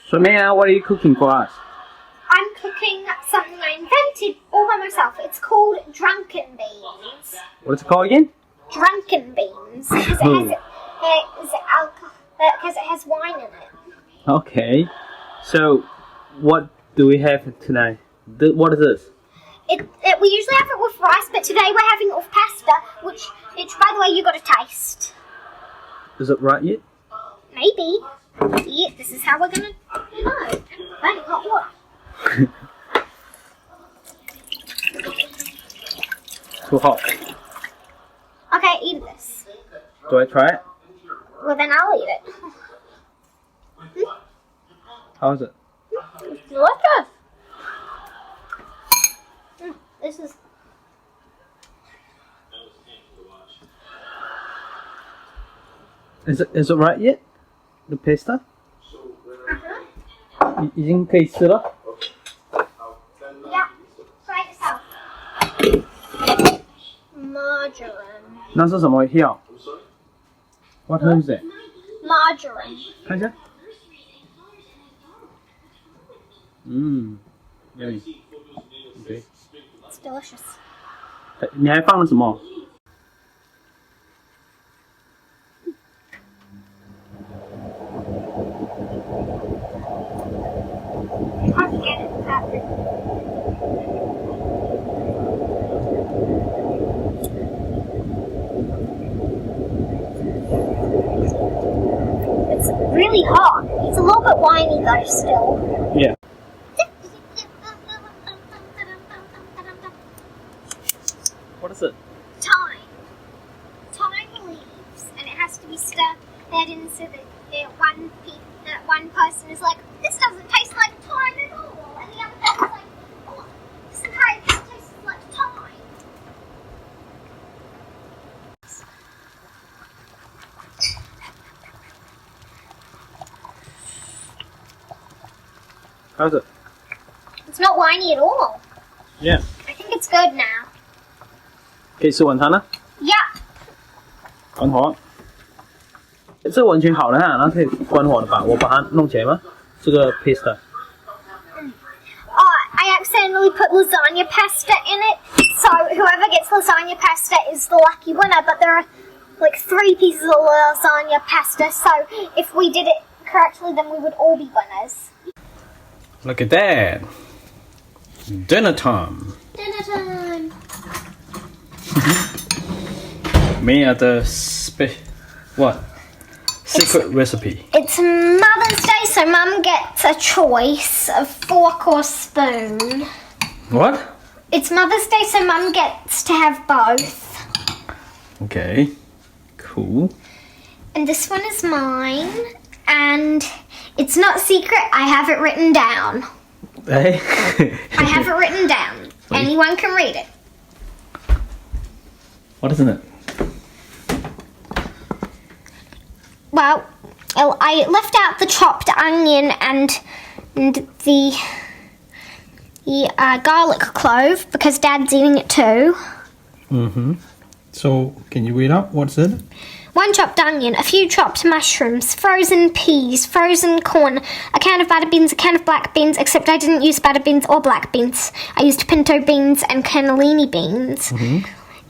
So Meia, what are you cooking for us? I'm cooking something I invented all by myself. It's called drunken beans. What's it called again? Drunken beans. Because it has wine in it. Okay. So, what do we have tonight? What is this? We usually have it with rice, but today we're having it with pasta, which by the way, you got to taste. Is it right yet? Maybe. Yeah, this is how we're gonna know. Burning hot water. Too hot. Okay, eat this. Do I try it? Well, then I'll eat it. How is it? It's delicious. This is. Is it right yet? The pasta? 已经可以吃了。Yeah, try this out. Margarine. 那是什么药 ？What is it? Margarine. 看一下。Yummy. Okay. It's delicious. 你还放了什么？ It's really hot. It's a little bit winey though still. Yeah. What is it? Thyme. Thyme leaves, and it has to be stirred in so that one person is like, this doesn't taste like thyme at all, and the other person's like, oh, this entire thing tastes like thyme. How's it? It's not whiny at all. Yeah. I think it's good now. 可以吃晚餐了。 Yeah. 关火。这完全好了哈，然后可以关火了吧？我把它弄起来吗？这个 pasta。Oh, I accidentally put lasagna pasta in it, so whoever gets lasagna pasta is the lucky winner, but there are like 3 pieces of lasagna pasta, so if we did it correctly, then we would all be winners. Look at that. Dinner time. Dinner time. Meia the what? Secret recipe. It's Mother's Day, so Mum gets a choice of fork or spoon. What? It's Mother's Day, so Mum gets to have both. Okay. Cool. And this one is mine, and it's not secret. I have it written down. Hey. I have it written down. Anyone can read it. What isn't it? Well, I left out the chopped onion and the garlic clove because Dad's eating it too. So, can you read out what's in it? 1 chopped onion, a few chopped mushrooms, frozen peas, frozen corn, a can of butter beans, a can of black beans, except I didn't use butter beans or black beans. I used pinto beans and cannellini beans.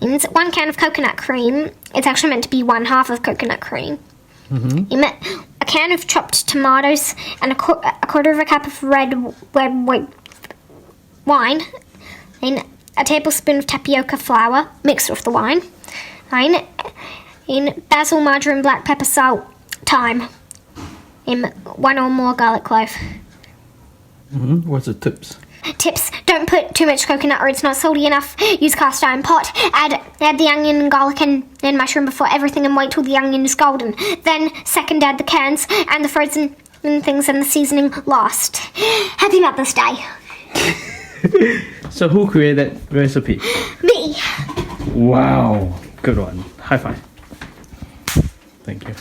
1 can of coconut cream. It's actually meant to be 1/2 of coconut cream. A can of chopped tomatoes and a quarter of a cup of red white wine. Then a tablespoon of tapioca flour mixed with the wine. In basil, margarine, black pepper, salt, thyme. In 1 or more garlic clove. What's the tips? Tips: don't put too much coconut or it's not salty enough. Use cast iron pot. Add the onion and garlic and mushroom before everything and wait till the onion is golden. Then second add the cans and the frozen things and the seasoning last. Happy Mother's Day. So who created that recipe? Me. Wow. Good one. High five. Thank you.